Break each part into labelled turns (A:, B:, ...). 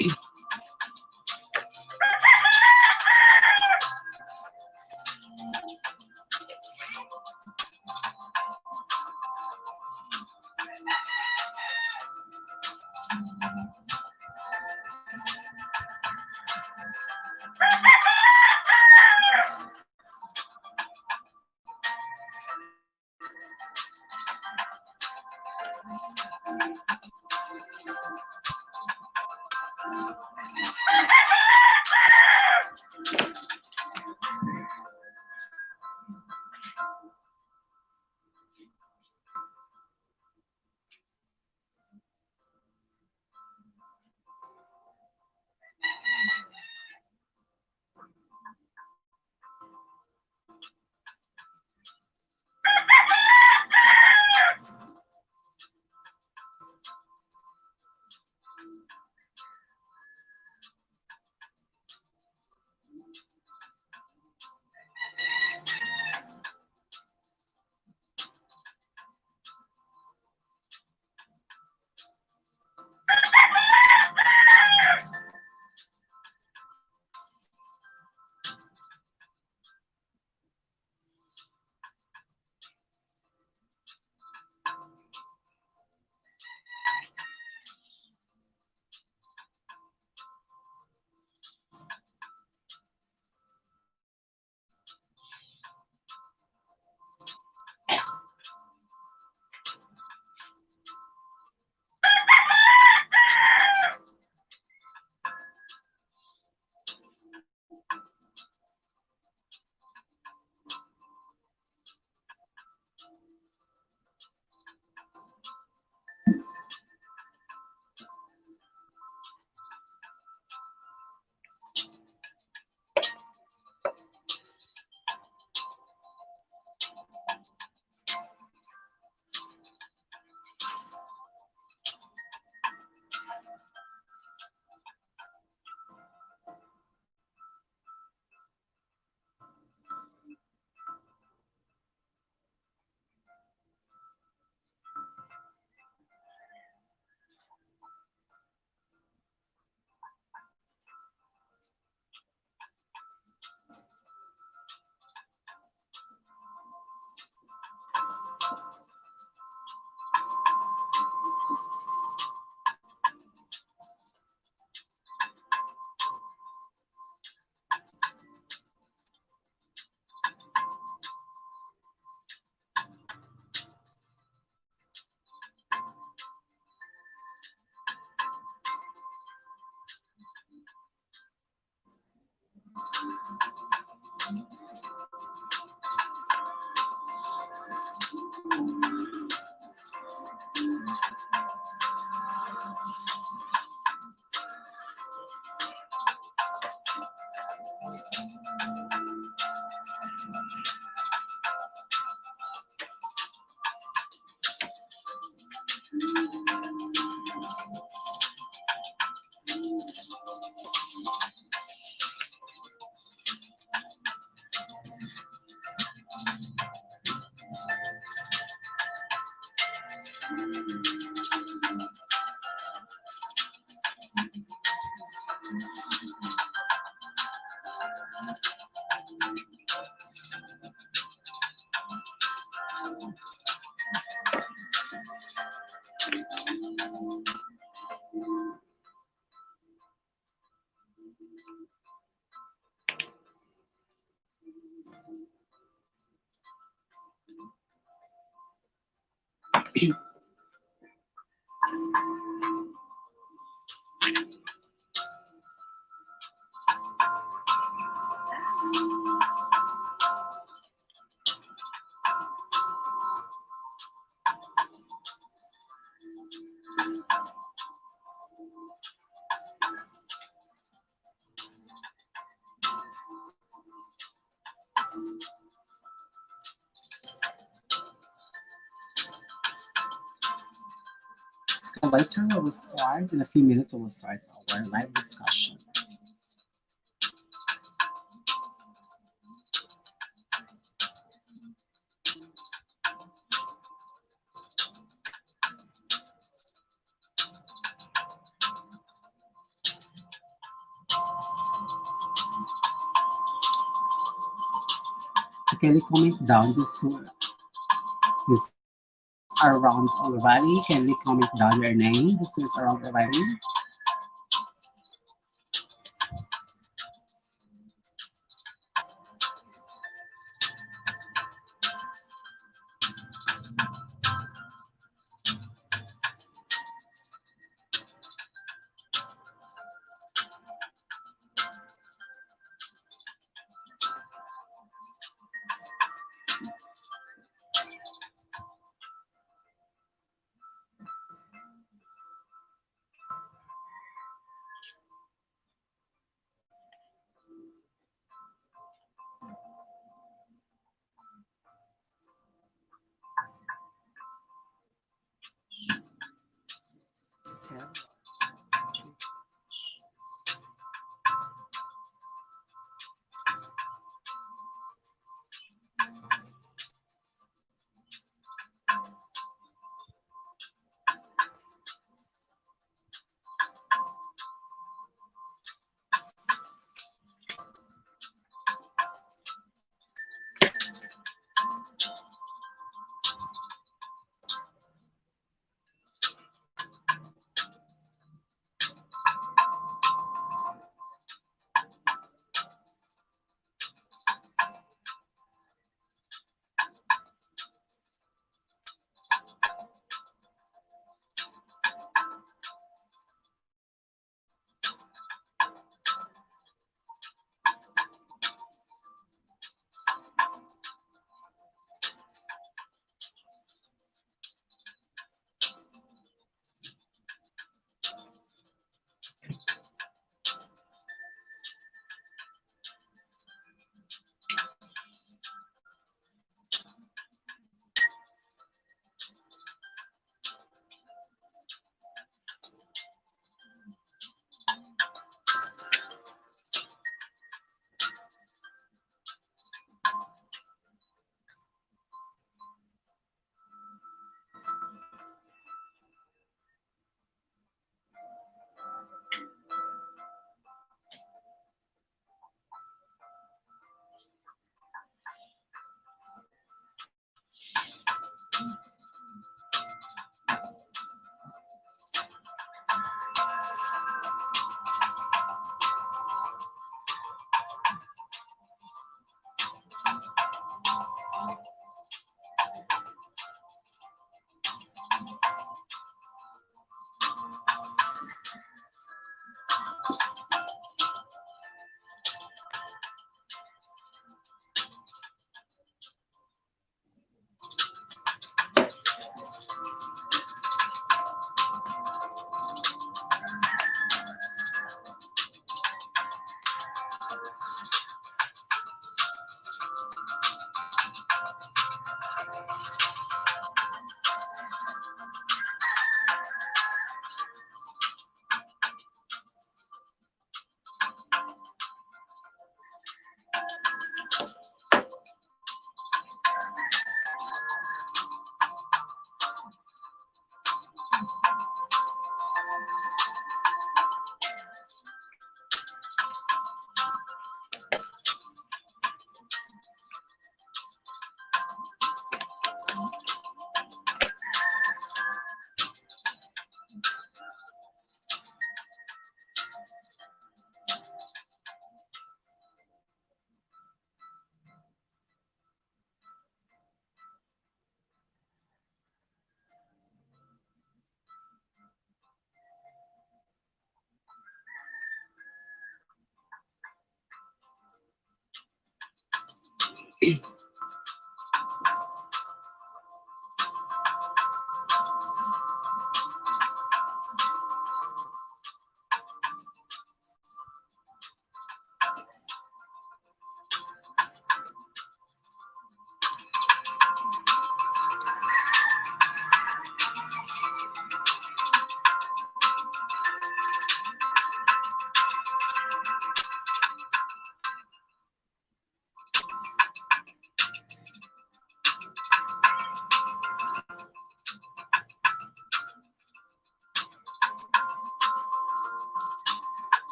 A: Later we will start, in a few minutes we will start our live discussion. Can you comment down this is around already? Can you comment down your name? This is around already. Stella.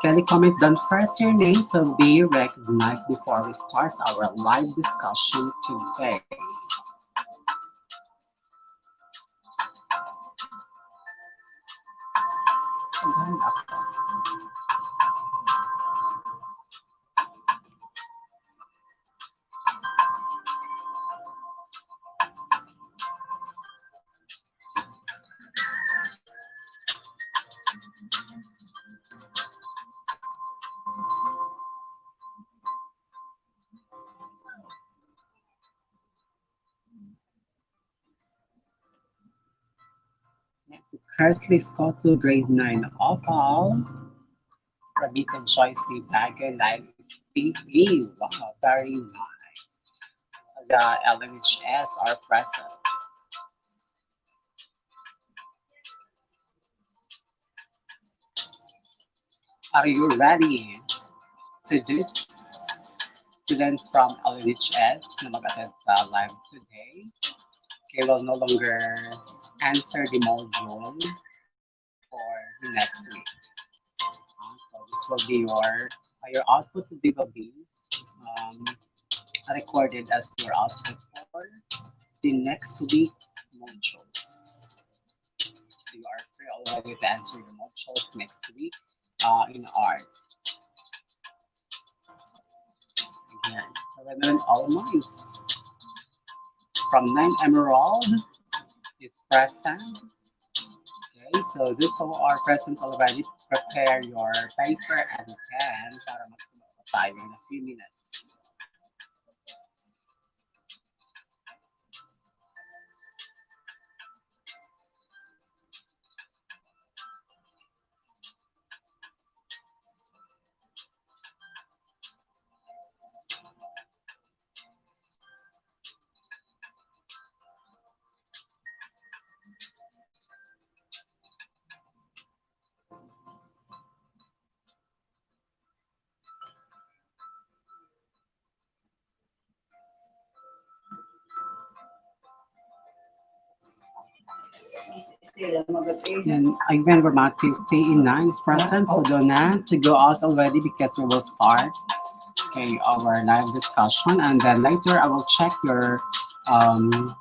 A: Can you comment down first your name to be recognized before we start our live discussion today? Again, Akos. Yes, Kersley Scotto, grade 9 Opal. Rabita Joycey Bagay, Live TV. Wow, very nice. The LMHS are present. Are you ready? So these students from LMHS na mag-attend sa live today, they will no longer answer the module for the next week. So this will be your output today will be um, recorded as your output for the next week modules. So you are free already to answer the modules next week in arts. Again, so Reverend Alma is from 9 Emerald is present. Okay, so this all are present already. Prepare your paper and pen para magsimula tayo in a few minutes. And again, we're about to stay in 9 is present, so do not to go out already because we will start okay our live discussion, and then later I will check your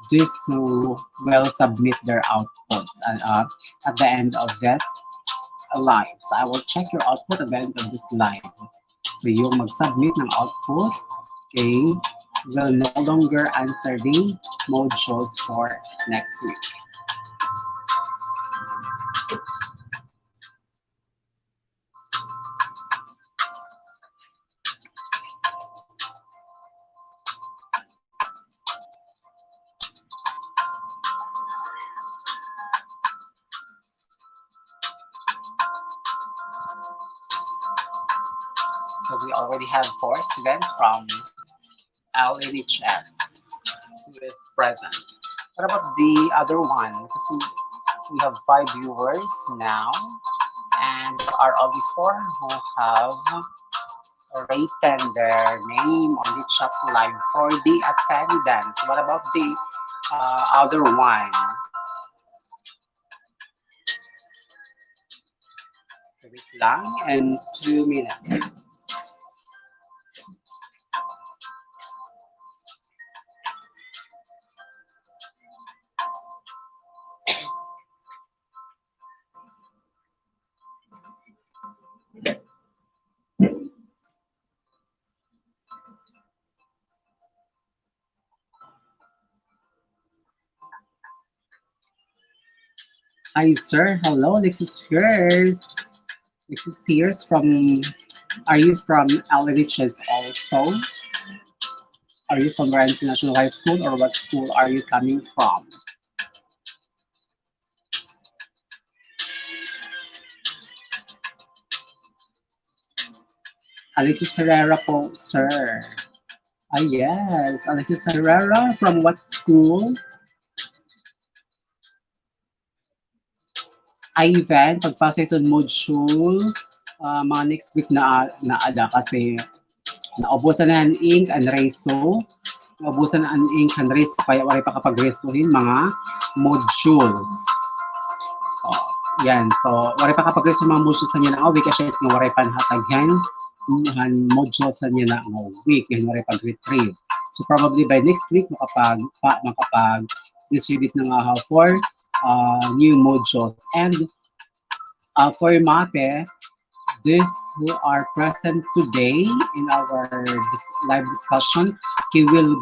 A: this who will submit their output at the end of this live. So I will check your output at the end of this live. So yung mag-submit ng output, okay, will no longer answer the modules for next week. So we already have 4 students from LNHS who is present. What about the other one? Because we have 5 viewers now, and there are only 4 who have written their name on the chat live for the attendance. What about the other one? Wait lang, and 2 minutes. Hi, sir. Hello, Alexis Hears. Alexis Hears from, are you from LNHS also? Are you from Grand International High School, or what school are you coming from? Alexis Herrera po, sir. Ah, yes. Alexis Herrera, from what school? Ivan, pagpasa ito module, mga next week na ada kasi naubusan na ang ink and reso. Naubusan na ang ink and reso, kaya wala pa kapag resuhin mga modules. Yan. So, waray pa kapag sa mga modules sa niya na week, kasi nga waray panhataghan, modules sa niya na week, yan waray pag-retrieve. So, probably by next week, makapag-distribute na nga for new modules. And for MAPE, these who are present today in our live discussion, he will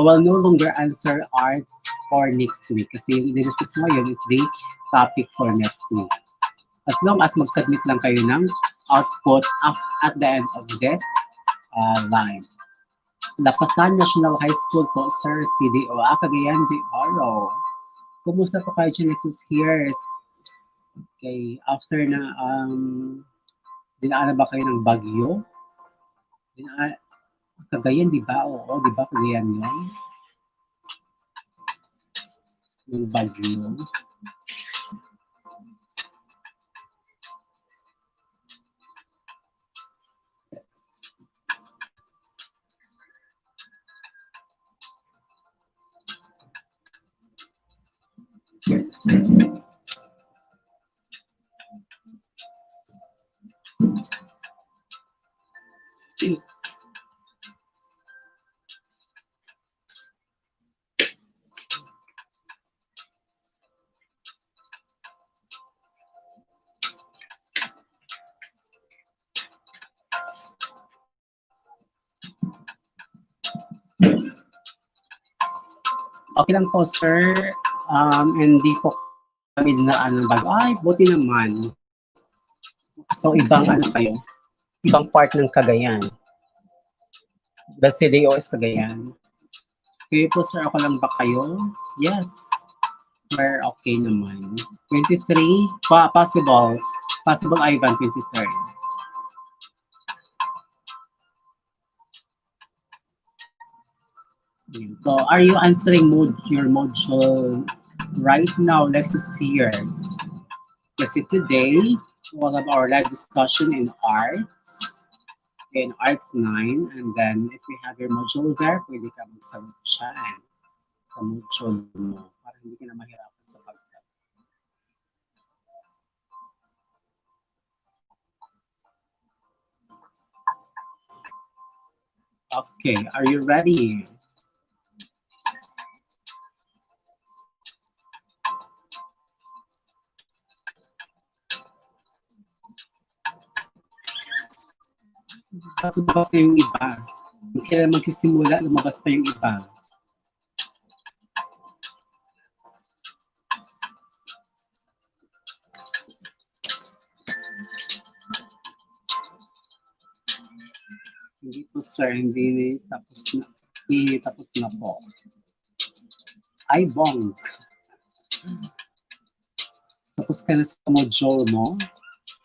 A: no longer answer arts for next week. Kasi yung discuss mo yun is the topic for next week. As long as mag-submit lang kayo ng output at the end of this live. Lapasan National High School po, Sir CDO. Cagayan de Oro. Kumusta po kayo, Genexus Hears? Okay, after na dinaanan ba kayo ng bagyo? Cagayan, di ba? Oo, di ba? Cagayan yun? Yung bagyo. Okay lang po, sir. Hindi po kami dinaan ng bago. Ay, buti naman. So, ibang ano kayo? Ibang part ng Cagayan. The CDO is Cagayan. Kayo po, sir, ako lang ba kayo? Yes. We're okay naman. 23? Possible. Possible, Ivan, 23. So, are you answering your module right now, Lexus Sears? Kasi today, we'll have our live discussion in Arts 9, and then if you have your module there, pwede ka mag-submit dyan sa module mo para hindi ka na mahirapan sa pag-submit. Okay, are you ready? Lumabas pa yung iba. Kailan magsisimula, lumabas pa yung iba. Hindi po, sir, hindi tapos na po. Ay, bong. Tapos ka na sa module mo.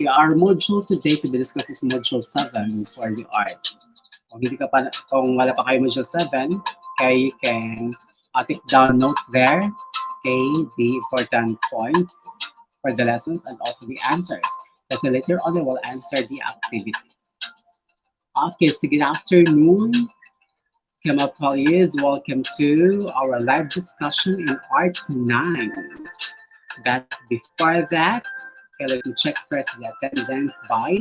A: Our module today to be discussed is module 7 for the arts. Kung wala pa kayo module 7, okay, you can take down notes there, okay, the important points for the lessons and also the answers. Kasi later on, we will answer the activities. Okay, so good afternoon. Kamapaliyas, welcome to our live discussion in Arts 9. But before that, okay, let me check first the attendance by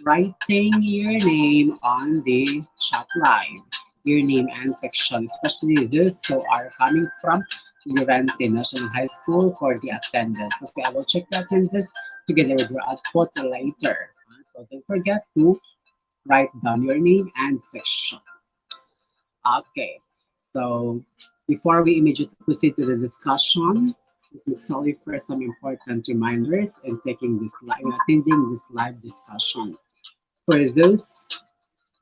A: writing your name on the chat line. Your name and section, especially those who are coming from Llorente National High School for the attendance. Okay, I will check the attendance together with your output later. So don't forget to write down your name and section. Okay, so before we immediately proceed to the discussion, let me tell you first some important reminders in attending this live discussion. For those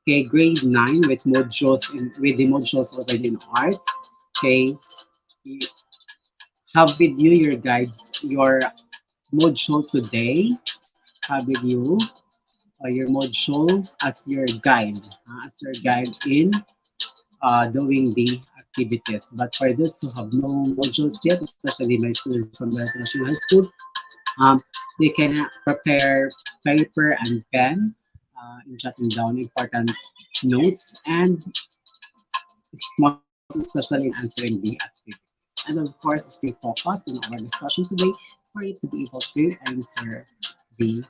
A: grade 9 with the modules already in arts, you have with you your guides, your module today. Have with you your module as your guide in doing the activities. But for those who have no modules yet, especially my students from the National High School, they can prepare paper and pen in jotting down important notes and especially in answering the activities. And of course, stay focused in our discussion today for you to be able to answer the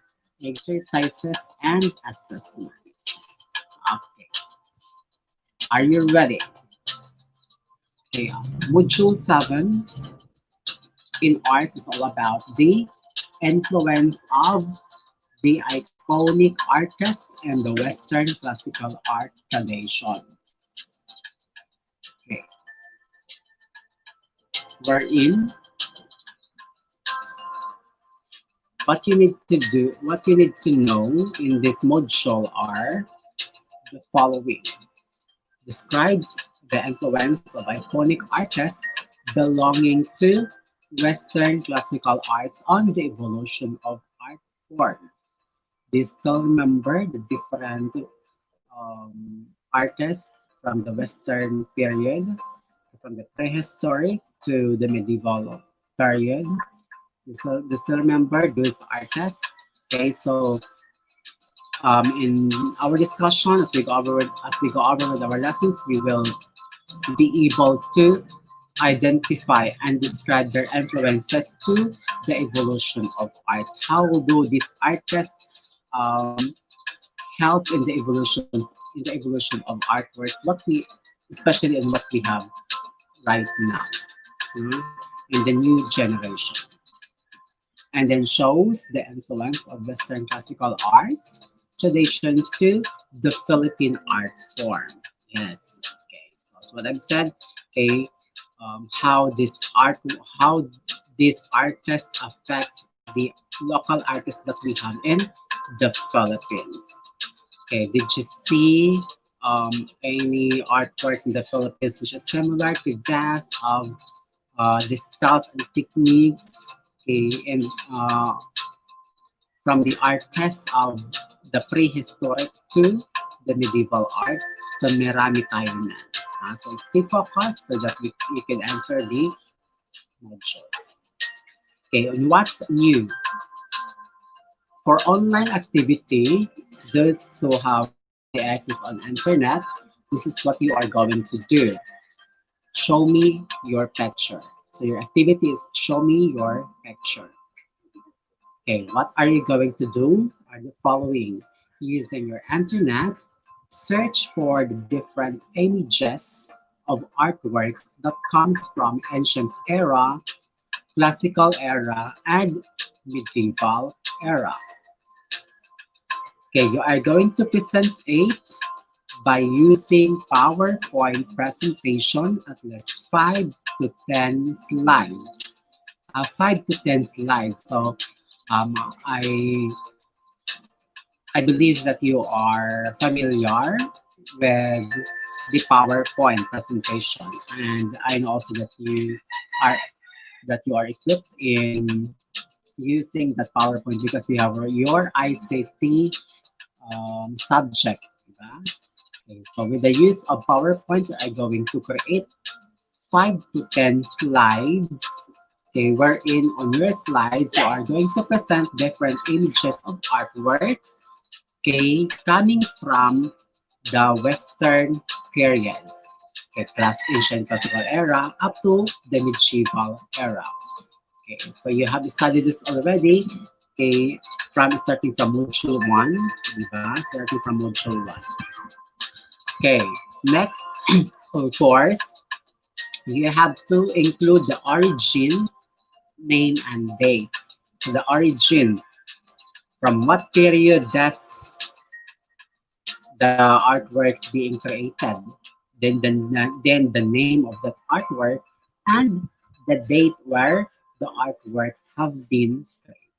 A: exercises and assessments. Okay, are you ready? Okay, Module 7 in arts is all about the influence of the iconic artists and the Western classical art traditions. Okay, wherein what you need to know in this module are the following. Describes the influence of iconic artists belonging to Western classical arts on the evolution of art forms. They still remember the different artists from the Western period, from the prehistoric to the medieval period. They still remember those artists. Okay, so in our discussion, as we go over with our lessons, we will be able to identify and describe their influences to the evolution of arts. How do these artists help in the evolution of artworks? Especially in what we have right now, mm, in the new generation, and then shows the influence of Western classical arts traditions to the Philippine art form. Yes. Okay. So that's what I've said. Okay. How how this artist affects the local artists that we have in the Philippines. Okay. Did you see any artworks in the Philippines which is similar to that of the styles and techniques? Okay, and from the artists of the prehistoric to the medieval art. So marami tayo na. So stay focused so that we can answer the modules. Okay, on what's new? For online activity, those who have the access on internet, this is what you are going to do. Show me your picture. So your activity is show me your picture. Okay, what are you going to do? Are the following. Using your internet, search for the different images of artworks that comes from ancient era, classical era, and medieval era. Okay, you are going to present it by using PowerPoint presentation at least 5 to 10 slides. 5 to 10 slides. So um, I I believe that you are familiar with the PowerPoint presentation, and I know also are that you are equipped in using that PowerPoint because you have your ICT subject. Diba? Okay, so with the use of PowerPoint, I'm going to create 5 to 10 slides. Okay, wherein on your slides you are going to present different images of artworks. Okay, coming from the Western periods, okay, ancient classical era up to the medieval era. Okay, so you have studied this already. Okay, starting from module one, diba? Starting from module one. Okay, next, of course, you have to include the origin, name, and date. So the origin, from what period does the artworks being created, then the name of that artwork, and the date where the artworks have been created.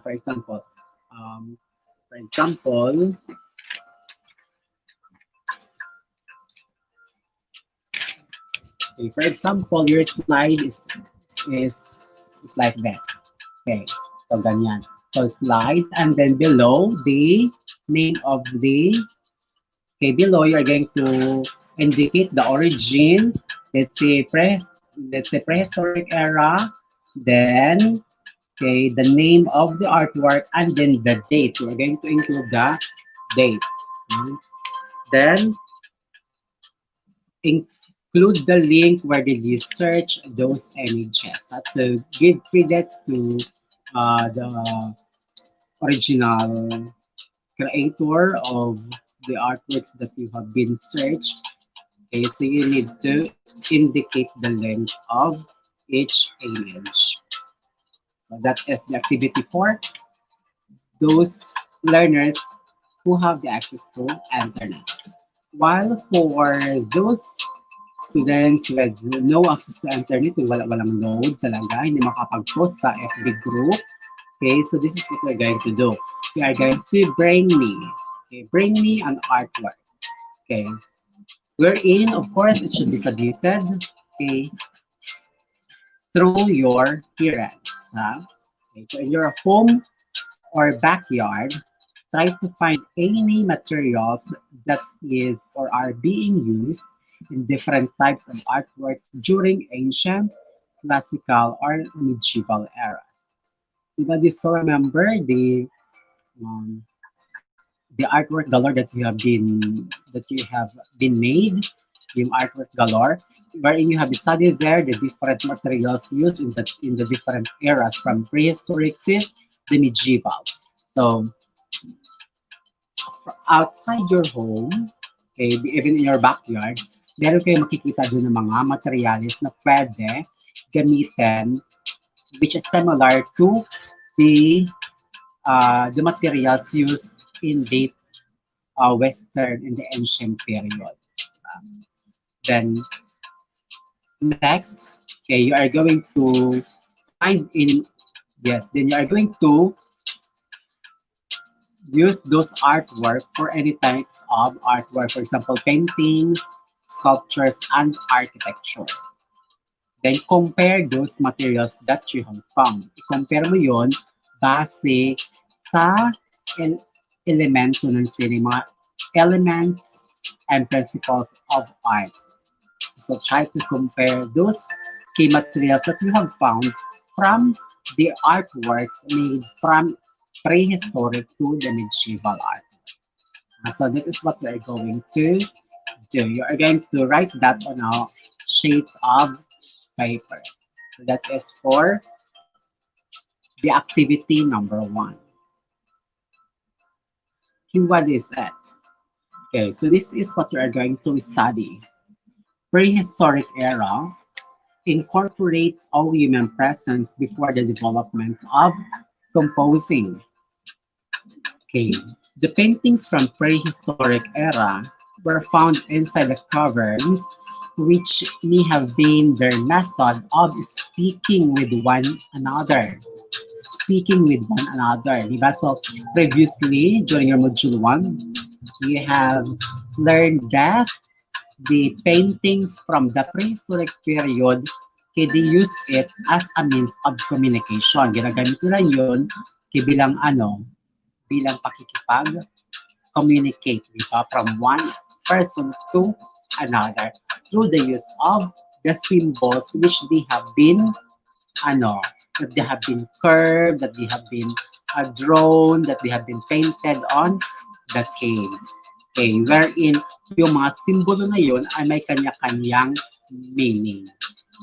A: For example, um, for example, okay, for example, your slide is like this. Okay, so ganyan. So slide, and then below the name of the. Okay, below you're going to indicate the origin. Let's say prehistoric era. Then okay, the name of the artwork and then the date. We're going to include the date. Mm. Then in, include the link where did you search those images to give credits to the original creator of the artworks that you have been searched. Okay, so you need to indicate the length of each image. So that is the activity for those learners who have the access to internet. While for those students with no access to internet, yung walang load talaga, hindi makapag-post sa FB group, okay, so this is what we're going to do. We are going to bring me an artwork. Okay, wherein, of course, it should be submitted, okay, through your parents. Okay, so in your home or backyard, try to find any materials that is or are being used in different types of artworks during ancient, classical, or medieval eras. Diba, you still remember um, the artwork galore that you have been made, yung artwork galore, wherein you have studied there the different materials used in the different eras from prehistoric to the medieval. So outside your home, okay, even in your backyard, meron kayong makikita doon ng mga materials na pwede gamitin which is similar to the materials used in the Western in the ancient period. Then next, okay, you are going to find in yes, then you are going to use those artwork for any types of artwork, for example, paintings, sculptures, and architecture. Then compare those materials that you have found. I-compare mo yun base sa el elemento ng cinema, elements and principles of art. So try to compare those key materials that you have found from the artworks made from prehistoric to the medieval art. So this is what we are going to do. You are going to write that on a sheet of paper. So that is for the activity number one. Okay, what is that? Okay, so this is what you are going to study. Prehistoric era incorporates all human presence before the development of composing. Okay, the paintings from prehistoric era were found inside the caverns, which may have been their method of speaking with one another. Speaking with one another. Diba? So, previously, during your module 1, you have learned that the paintings from the prehistoric period, okay, they used it as a means of communication. Ginagamit nila yun bilang bilang pakikipag-communicate, di ba? From one person to another through the use of the symbols which they have been, that they have been curved, that they have been drawn, that they have been painted on the caves. Okay, wherein yung mga simbolo na yun ay may kanya-kanyang meaning.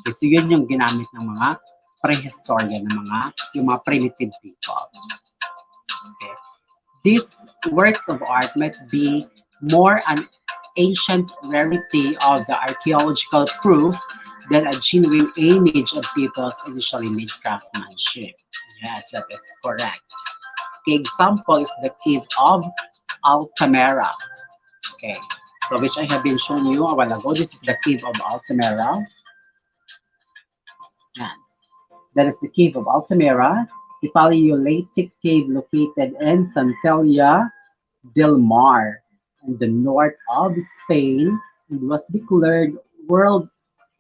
A: Okay, so yun yung ginamit ng mga prehistorian, yung mga primitive people. Okay. These works of art might be more an ancient rarity of the archaeological proof than a genuine image of people's initially made craftsmanship. Yes, that is correct. The example is the cave of Altamira. Okay, so which I have been showing you a while ago. This is the cave of Altamira. Yeah. That is the cave of Altamira, a Paleolithic cave located in Santilla del Mar in the north of Spain and was declared World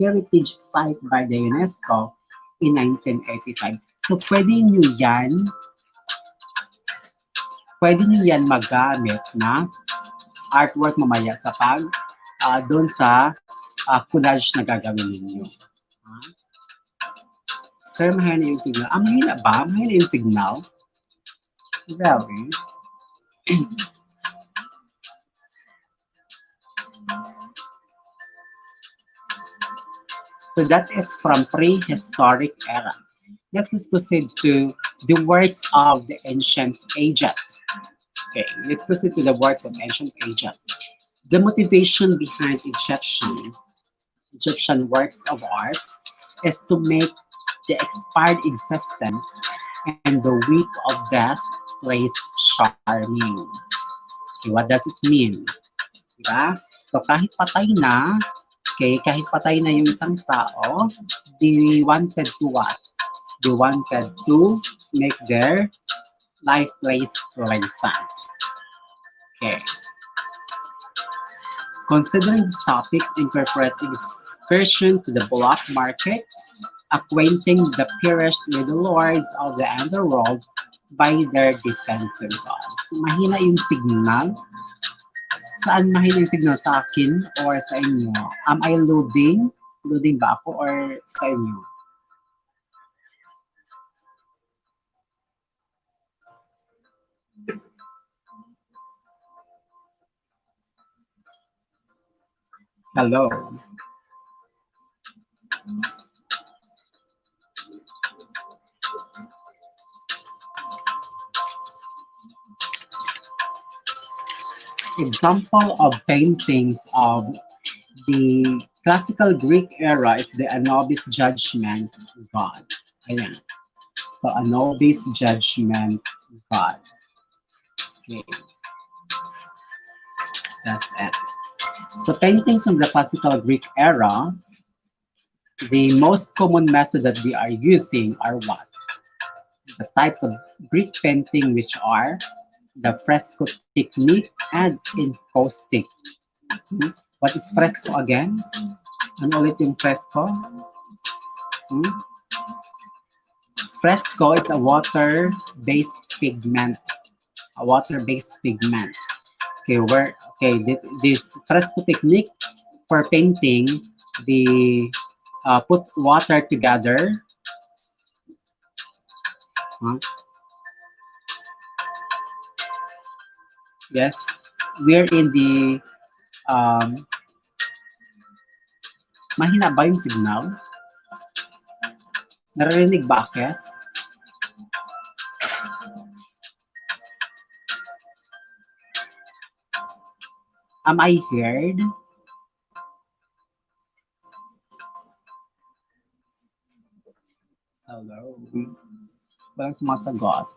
A: Heritage Site by the UNESCO in 1985. So pwede nyo yan magamit na artwork mamaya sa doon sa collage na gagawin ninyo. Sir, mahina yung signal. Mahina ba? Mahina yung signal? Very. So that is from prehistoric era. Next, let's proceed to the works of the ancient Egypt. Okay, let's proceed to the works of ancient Egypt. The motivation behind Egyptian works of art is to make the expired existence and the week of death place charming. Okay, what does it mean? Diba? So kahit patay na, okay, kahit patay na yung isang tao, they wanted to what? They wanted to make their life place pleasant. Okay. Considering these topics incorporate excursion to the black market, acquainting the perished with the lords of the underworld by their defensive gods. Mahina yung signal. Saan mahina yung signal? Sa akin or sa inyo? Am I loading? Loading ba ako or sa inyo? Hello. Example of paintings of the classical Greek era is the Anubis Judgment God. Ayan. So Anubis Judgment God. Okay, that's it. So paintings from the classical Greek era, the most common method that we are using are what? The types of Greek painting which are the fresco technique and encaustic. Hmm? What is fresco again? Ano ulit yung fresco? Hmm? Fresco is a water-based pigment. A water-based pigment. This fresco technique for painting, the put water together. Huh? Yes, we're in the mahina ba yung signal? Naririnig ba, Kes? Am I heard? Hello? Walang sumasagot.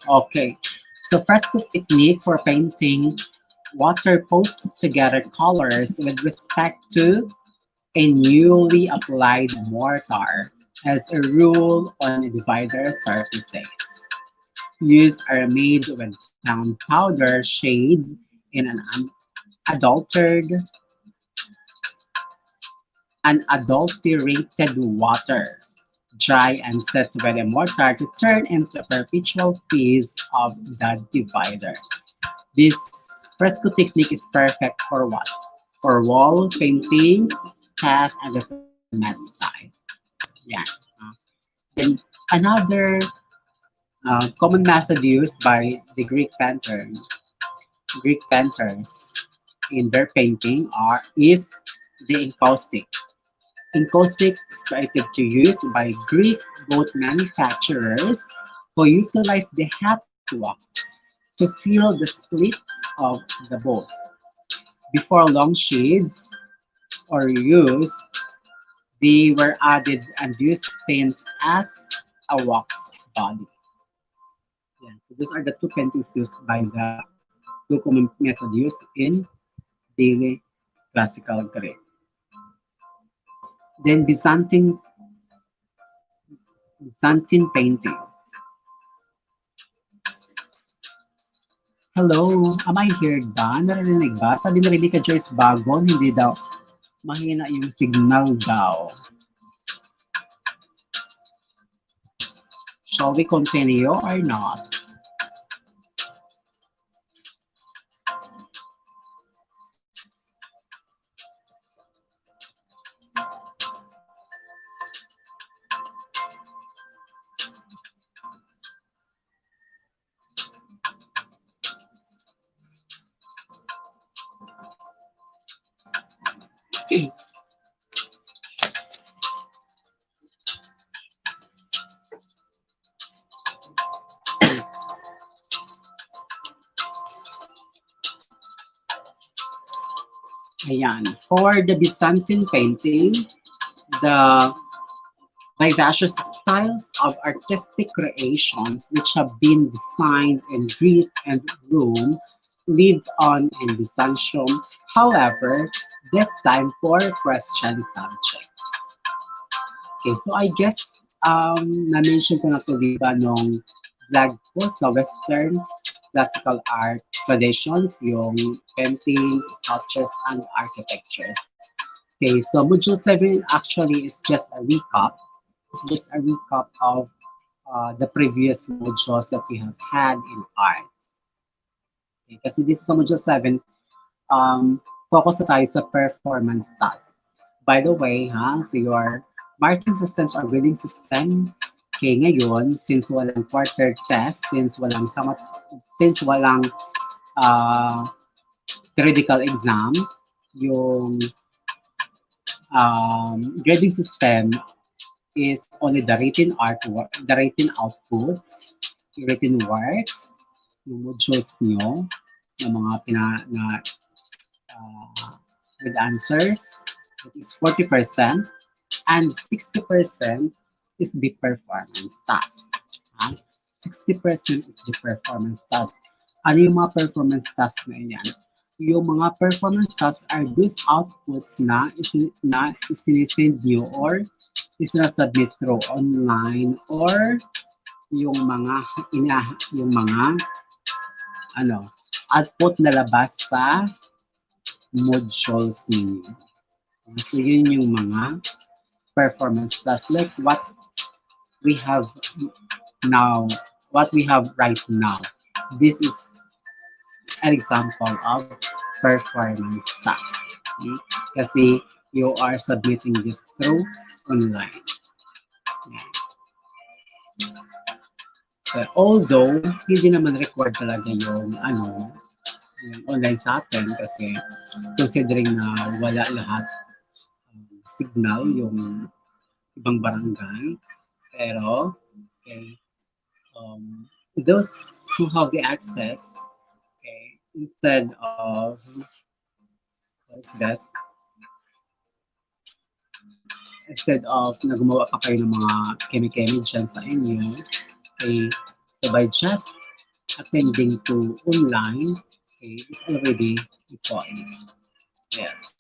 A: Okay, so fresco technique for painting water put together colors with respect to a newly applied mortar as a rule on divider surfaces. Use are made with brown powder shades in an unadulterated, unadulterated water. Dry and set by the mortar to turn into a perpetual piece of the divider. This fresco technique is perfect for what? For wall paintings, staff, and the cement side. Yeah. Uh, then another common method used by the Greek painters in their painting is the encaustic. Encaustic is created to use by Greek boat manufacturers who utilize the hot wax to fill the splits of the boat. Before long shades or use, they were added and used paint as a wax body. Yeah, so these are the two paintings used by the two common method used in the classical Greek. Then Byzantine painting. Hello, am I heard ba? Naririnig ba? Sabi ni Rebecca Joyce Bagon, hindi daw mahina yung signal daw. Shall we continue or not? Ayan. For the Byzantine painting, the vivacious styles of artistic creations which have been designed in Greek and Rome lived on in Byzantium, however, this time for Christian subjects. Okay, so I guess na-mention ko na to diba nung vlog ko sa Western classical art traditions, yung paintings, sculptures, and architectures. Okay, so Module 7 actually is just a recap. It's just a recap of the previous modules that we have had in arts. Okay, kasi this sa Module 7, focus na tayo sa performance task. By the way, so your marking systems or grading system, okay, ngayon, since walang quarter test, since walang periodical exam, yung grading system is only the written artwork, the written outputs, written works, yung modules nyo, yung mga with answers, that is 40%, and 60% is the performance task. 60% is the performance task. Ano yung mga performance task na yan? Yung mga performance tasks are those outputs na isinisend nyo or isasubmit through online or yung mga output na labas sa modules ninyo. So yun yung mga performance tasks like what we have right now. This is an example of performance task. Okay? Kasi you are submitting this through online. Okay. So, although hindi naman required talaga yung online sa atin kasi considering na wala lahat signal yung ibang barangay, pero okay, those who have the access, okay, instead of na gumawa pa kayo ng mga kemi-kemi dyan sa inyo, okay, so by just attending to online, okay, is already important. Yes.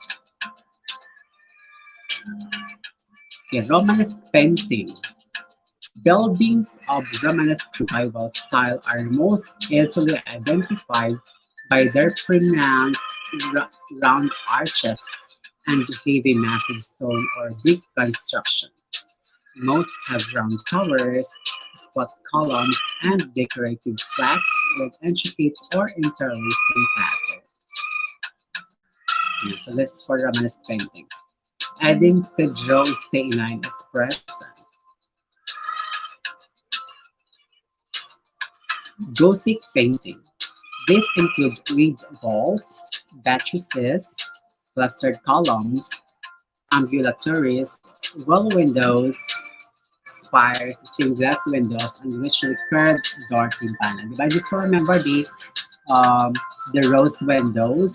A: Okay, Romanesque painting. Buildings of Romanesque revival style are most easily identified by their pronounced round arches and heavy massive stone or brick construction. Most have round towers, squat columns, and decorative plaques with intricate or interlacing patterns. Okay, so this is for Romanesque painting. Adding Cedro Steinline as present. Gothic painting. This includes reed vaults, buttresses, clustered columns, ambulatories, well windows, spires, stained glass windows, and richly curved door timpani. Diba? Just remember the rose windows.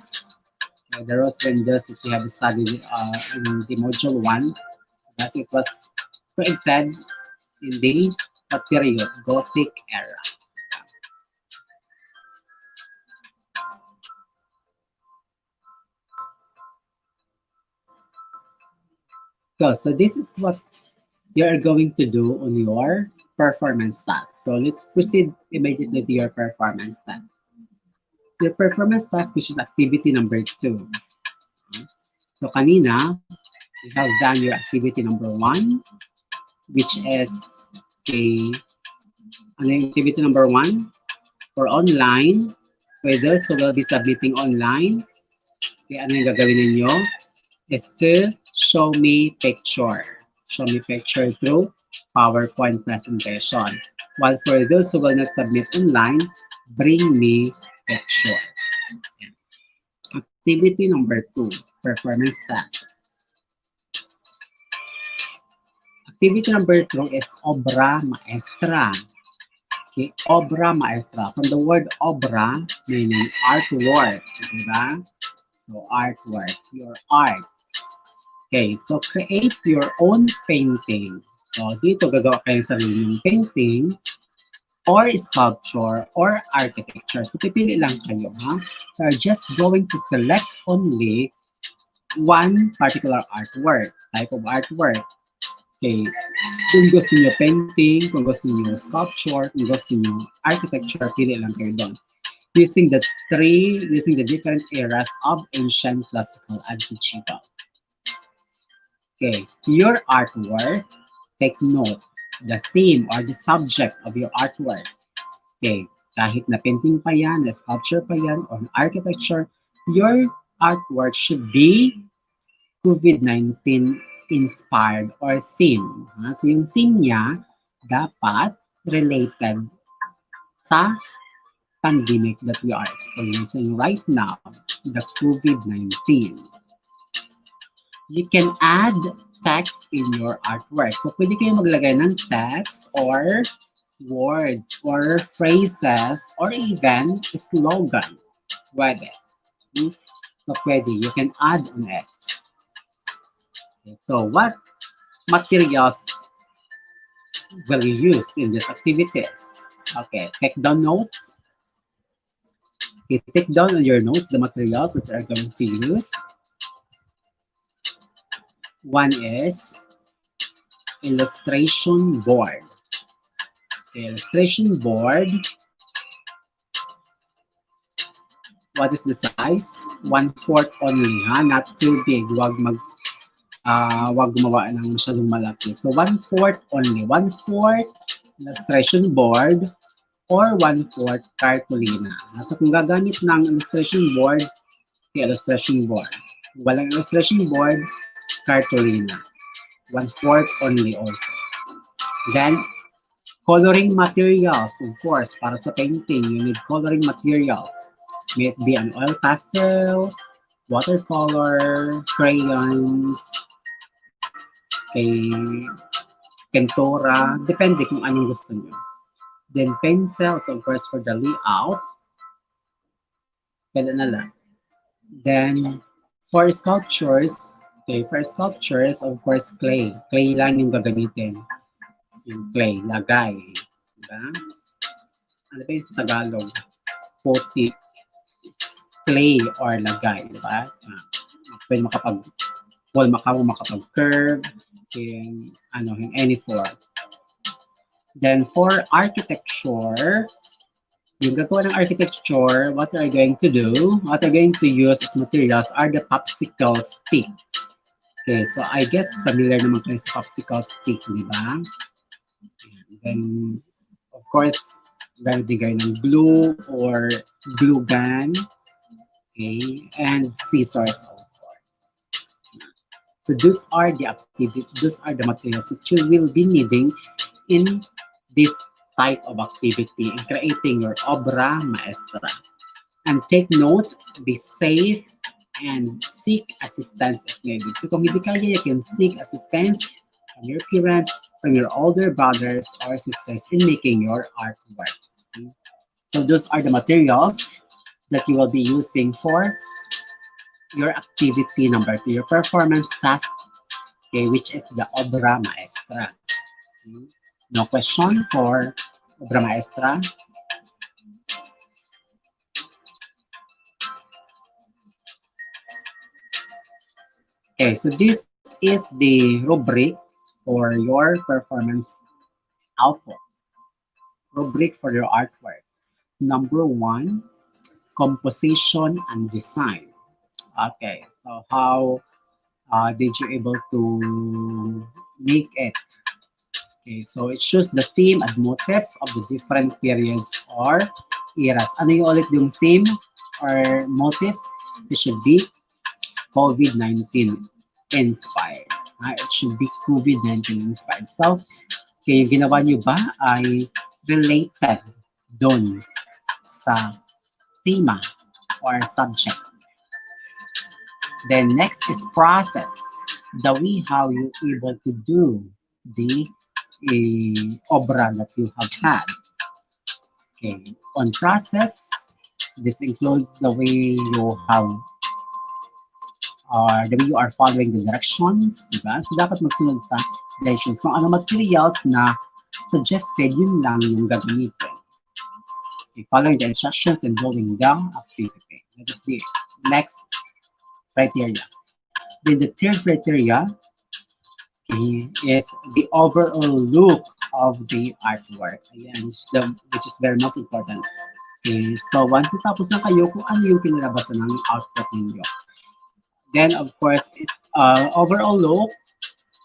A: Okay, the rose windows that we have studied in the module 1, as it was created in the period Gothic era. So this is what you're going to do on your performance task. So let's proceed immediately to your performance task. Your performance task, which is activity number 2. So kanina, you have done your activity number 1, which is activity number 1 for online. For those who will be submitting online, ano yung gagawin ninyo? Is to show me picture. Show me picture through PowerPoint presentation. While for those who will not submit online, bring me picture. Activity number 2, performance task. activity number 2 is obra maestra. Okay, obra maestra. From the word obra, meaning artwork. Diba? So, artwork, your art. Okay, so create your own painting. So, dito gagawa kayo ng sarili yung painting or sculpture or architecture. So, pipili lang kayo, ha? So, you're just going to select only one particular artwork, type of artwork. Okay, kung gusto niyo painting, kung gusto niyo sculpture, kung gusto niyo architecture, pili lang kayo doon. Using the different eras of ancient, classical, and medieval. Okay, your artwork, take note, the theme or the subject of your artwork. Okay, kahit na painting pa yan, na sculpture pa yan, or architecture, your artwork should be COVID-19 inspired or theme. So yung theme niya dapat related sa pandemic that we are experiencing right now, the COVID-19. You can add text in your artwork. So pwede kayo maglagay ng text or words or phrases or even slogan. Pwede. So pwede, you can add on it. So what materials will you use in these activities? Okay, take down notes. Okay, take down on your notes the materials that you are going to use. One is illustration board. Okay, illustration board. What is the size? 1/4 only, ha? Not too big. Wag gumawa ng masyadong malaki. So 1/4 only. 1/4 illustration board or 1/4 cartolina. So kung gagamit ng illustration board, illustration board. Walang illustration board, cartolina. 1/4 only also. Then, coloring materials. Of course, para sa painting, you need coloring materials. May it be an oil pastel, watercolor, crayons, pintura, depende kung anong gusto nyo. Then pencils, of course, for the layout. Kaya na lang. Then, for sculptures, of course, clay. Clay lang yung gagamitin. Yung clay, lagay. Diba? Ano ba yung sa Tagalog? Putik. Clay or lagay. Diba? Pwede makapag-wall makapag-curve, in any form. Then for architecture, yung gagawa ng architecture, what are going to use as materials are the popsicle stick. Okay, so I guess familiar naman kayo sa popsicle stick, di ba? Then, of course, gagawin ng glue or glue gun, okay, and scissors, of course. So those are the materials that you will be needing in this type of activity in creating your obra maestra. And take note, be safe, and seek assistance if needed. So kung hindi kaya, you can seek assistance from your parents, from your older brothers or sisters in making your artwork. Okay? So those are the materials that you will be using for your activity number 2, your performance task, okay, which is the obra maestra. Okay. No question for obra maestra? Okay, so this is the rubrics for your performance output. Rubric for your artwork. Number 1, composition and design. Okay, so how did you able to make it? Okay, so it shows the theme and motifs of the different periods or eras. Ano yung ulit yung theme or motifs? It should be COVID-19 inspired. It should be COVID-19 inspired. So, okay, yung ginawa nyo ba ay related doon sa theme or subject. Then next is process. The way how you able to do the obra that you have had. Okay. On process, this includes the way you have the way you are following the directions, diba? So, dapat magsunod sa directions. Kung ano materials na suggested, yun lang yung gagamitin. Okay, following the instructions and doing the activity. That is the next criteria. Then the third criteria, okay, is the overall look of the artwork. Ayan, which is very most important. Okay, so once natapos na kayo, kung ano yung kinalabasan ng output ninyo. Then, of course, overall look,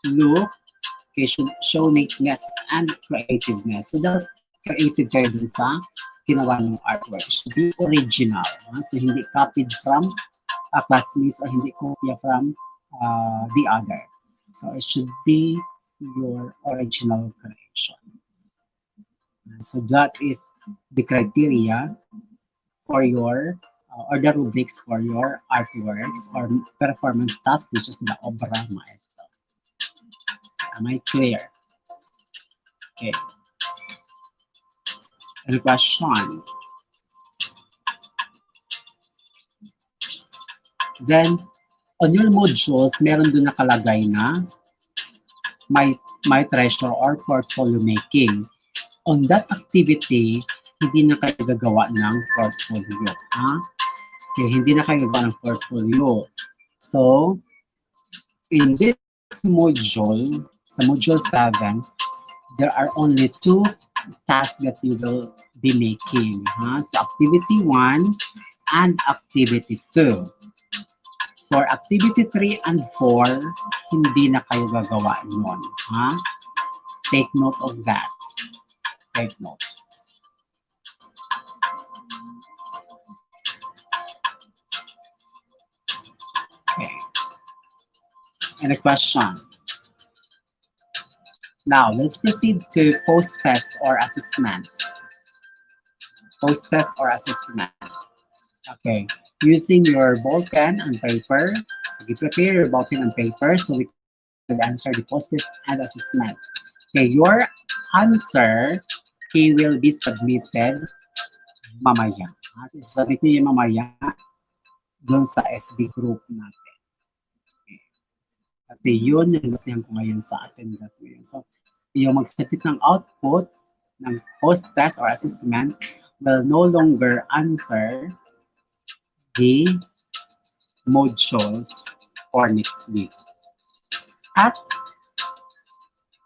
A: okay, should show neatness and creativeness. So, dapat creative kayo dun sa ginawa ng artwork. It should be original. So, hindi copied from classmates or hindi kopya from the other. So, it should be your original creation. So, that is the criteria for your or the rubrics for your artworks or performance task, which is the obra maestra. Am I clear? Okay. Any question? Then, on your modules, meron doon nakalagay na my treasure or portfolio making. On that activity, hindi na kayo gagawa ng portfolio. Ha? Okay, hindi na kayo gagawa ng portfolio. So, in this module, sa module 7, there are only 2 tasks that you will be making. So, activity 1 and activity 2. For activity 3 and 4, hindi na kayo gagawa nun. Take note of that. Take note. Okay. Any questions? Now, let's proceed to post-test or assessment. Post-test or assessment. Okay. Using your ball pen and paper. So you prepare your ball pen and paper so we can answer the post-test and assessment. Okay, your answer will be submitted mamaya. So, submit niyo yung mamaya doon sa FB group natin. Okay. Kasi yun yung basihan ko ngayon sa attendance ngayon. So, yung mag-submit ng output ng post-test or assessment will no longer answer the modules for next week. At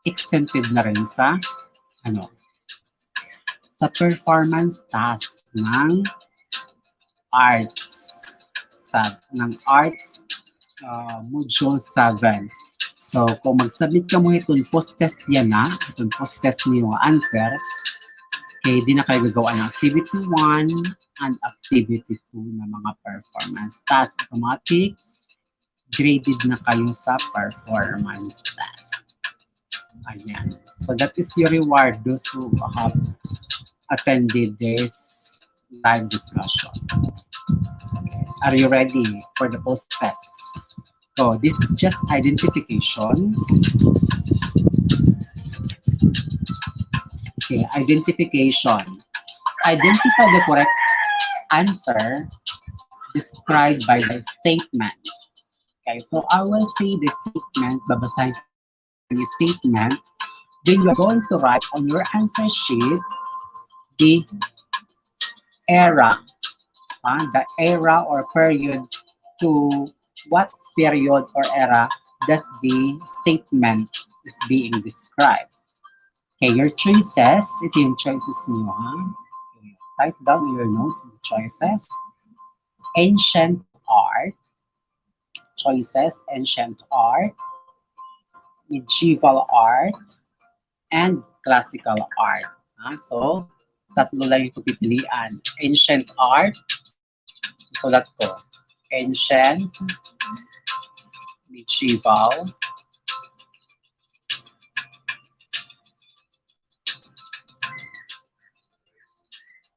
A: exempted na rin sa sa performance task ng arts module 7. So, kung mag-submit ka mo itong post-test yan itong post-test niyo answer, okay, di na kayo gagawa ng activity 1 and activity 2 na mga performance task. Automatic, graded na kayo sa performance task. Ayan. So, that is your reward, those who have attended this live discussion. Okay. Are you ready for the post-test? So, this is just identification. Okay, identification. Identify the correct answer described by the statement. Okay, so I will say the statement, babasahin the statement, then you're going to write on your answer sheet the era or period to what period or era does the statement is being described. Okay, your choices, ito yung choices niyo Okay, write down in your notes the choices. Ancient art, choices, ancient art, medieval art, and classical art. So, tatlo lang yung pipilian. Ancient art, susulat ko. Ancient, medieval,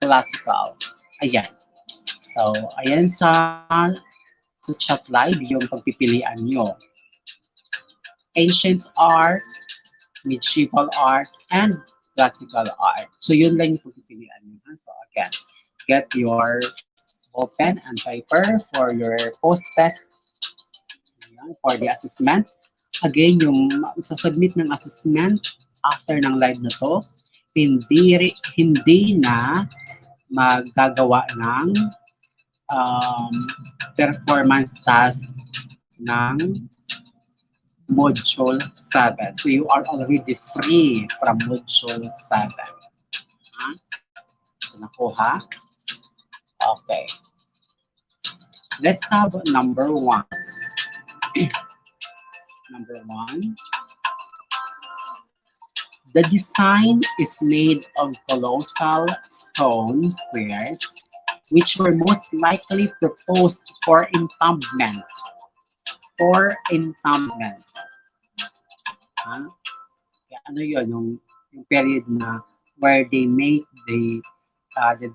A: classical. Ayan. So, ayan sa chat live yung pagpipilian nyo. Ancient art, medieval art, and classical art. So yun lang yung pagpipilian nyo. So again, get your ball pen and paper for your post-test for the assessment. Again, yung sasubmit ng assessment after ng live na to, hindi na magagawa ng um, performance task ng Module 7. So you are already free from Module 7. So nakuha? Okay. Let's have number 1. Number 1. The design is made of colossal stone squares which were most likely proposed for entombment. For entombment. Ano yun? Yung period na where they make the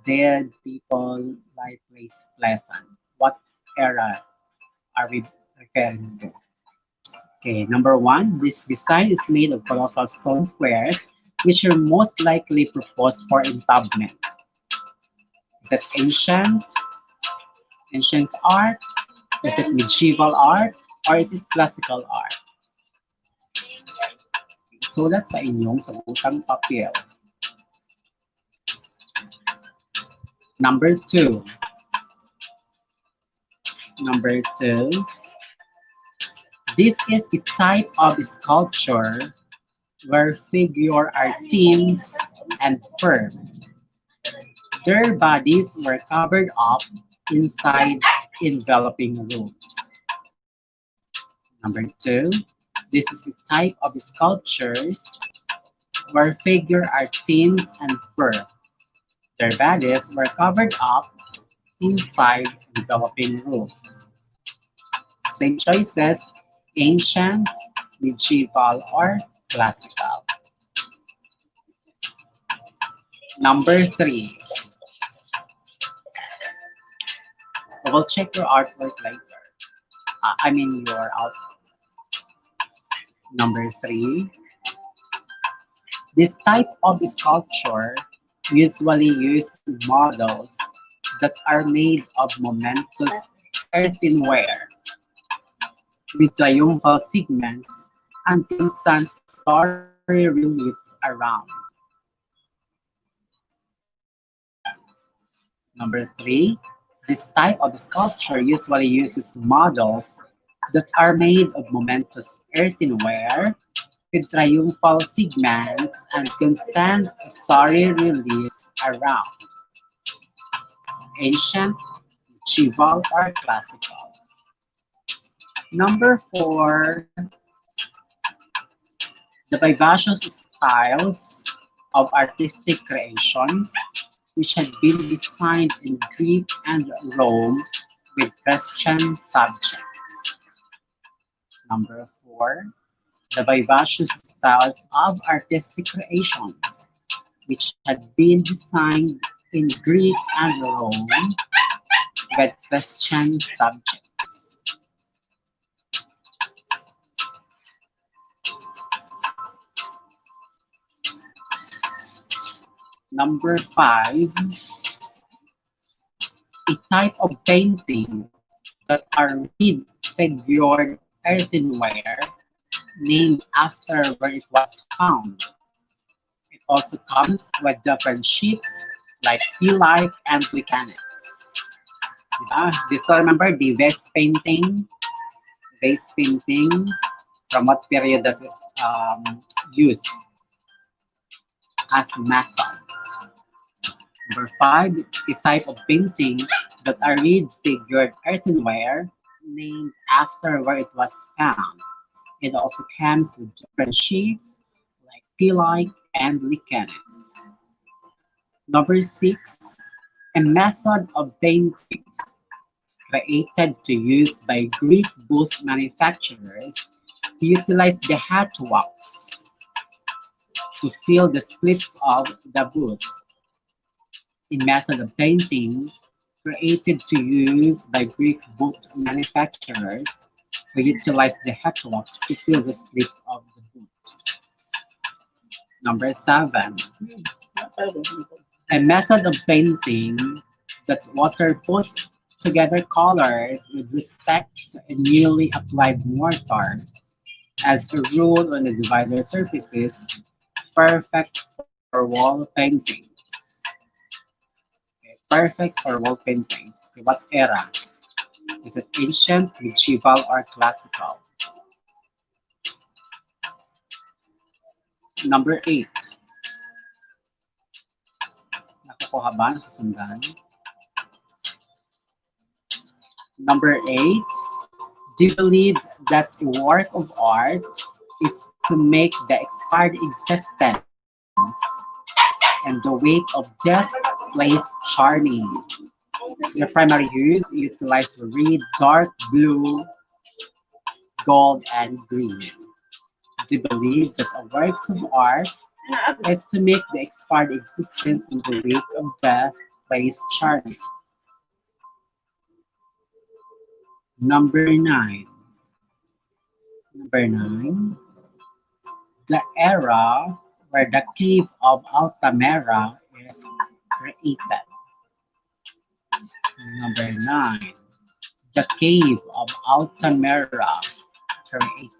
A: dead people life place pleasant. What era are we referring to? Okay, number 1, this design is made of colossal stone squares, which are most likely proposed for entombment. Is it ancient art? Is it medieval art? Or is it classical art? Sulat sa inyong sabutang papel. Number 2. Number 2. This is a type of sculpture where figures are thin and firm. Their bodies were covered up inside enveloping rooms. Number 2, this is a type of sculptures where figures are thin and firm. Their bodies were covered up inside enveloping rooms. Same choices, ancient, medieval, or classical. Number 3. We will check your artwork later. Your output. Number 3. This type of sculpture usually uses models that are made of momentous earthenware with triumphal segments and constant story reliefs around. Number 3, this type of sculpture usually uses models that are made of momentous earthenware with triumphal segments and constant story reliefs around. Ancient, medieval, or classical. Number 4, the vivacious styles of artistic creations which had been designed in Greek and Rome with Christian subjects. Number 4, the vivacious styles of artistic creations which had been designed in Greek and Rome with Christian subjects. Number 5, a type of painting that are made figured earthenware named after where it was found. It also comes with different shapes like pea-like and lichanes. So remember the vase painting? Vase painting, from what period does it use as a method? Number 5, a type of painting that are made figured earthenware named after where it was found. It also comes with different shapes like pea-like and lichanes. Number 6, a method of painting created to use by Greek booth manufacturers to utilize the hat wax to fill the splits of the booth. A method of painting created to use by Greek boot manufacturers who utilized the hat wax to fill the splits of the boot. Number 7, a method of painting that water puts together colors with respect to a newly applied mortar as a rule on the divider surfaces, perfect for wall paintings. Okay, perfect for wall paintings. Okay, what era? Is it ancient, medieval, or classical? Number 8. Nakukuha ba? Nasusundan? Number 8. Do you believe that a work of art is to make the expired existence and the weight of death place charming? The primary use utilize red, dark blue, gold, and green. Do you believe that a works of art is to make the expired existence and the weight of death place charming? Number 9. Number 9. The era where the cave of Altamira is created. Number 9. The cave of Altamira created.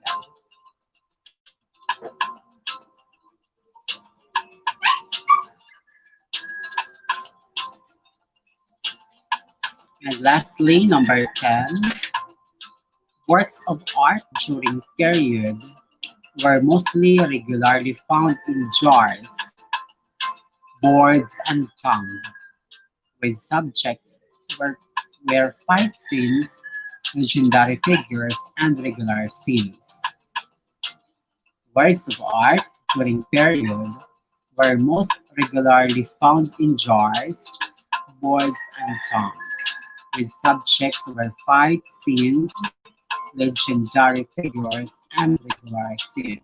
A: And lastly, number 10. Works of art during period were mostly regularly found in jars, boards, and tongue, with subjects were, were fight scenes, legendary figures, and regular scenes. Works of art during period were most regularly found in jars, boards, and tongue, with subjects were fight scenes, legendary figures, and regular scenes.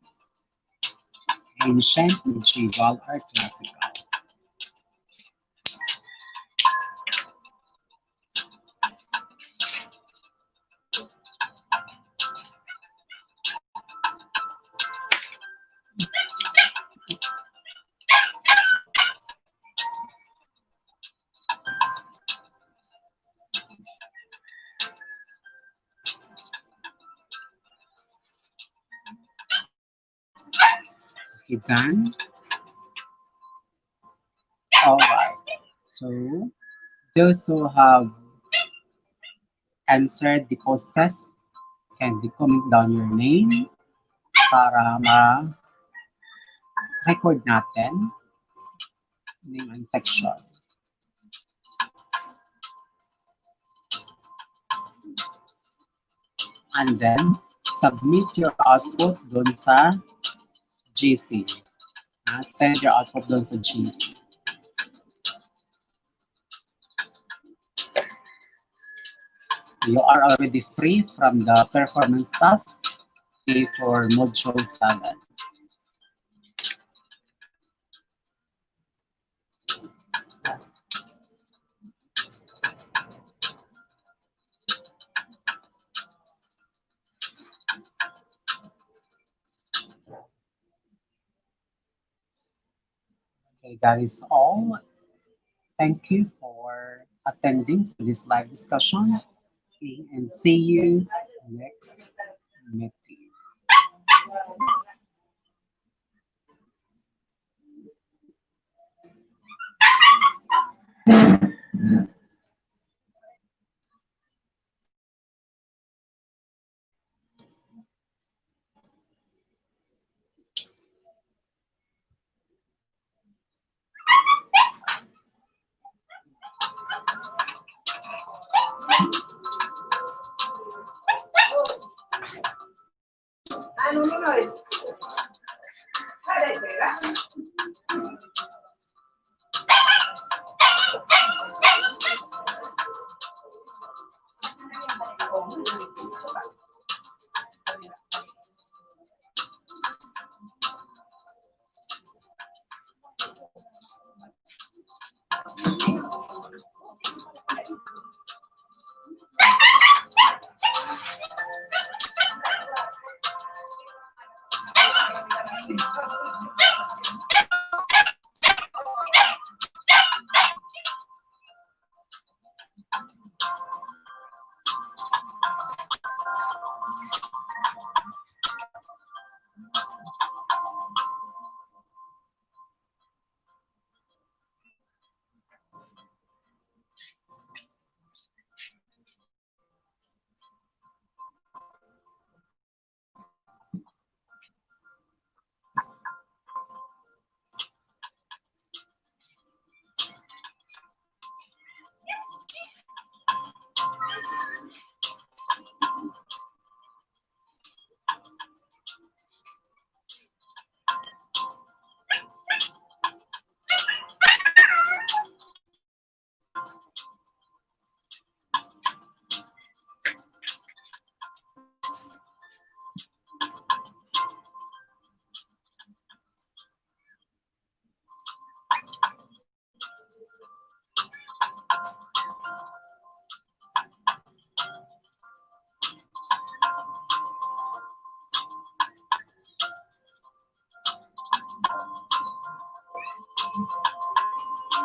A: Ancient, medieval, or classical. Okay, done? Alright. So, those who have answered the post test can be comment down your name para ma-record natin name and section. And then, submit your output dun sa GC. Send your output dun sa GC. You are already free from the performance task for module 7. Okay, that is all. Thank you for attending to this live discussion. Okay, and see you next meeting.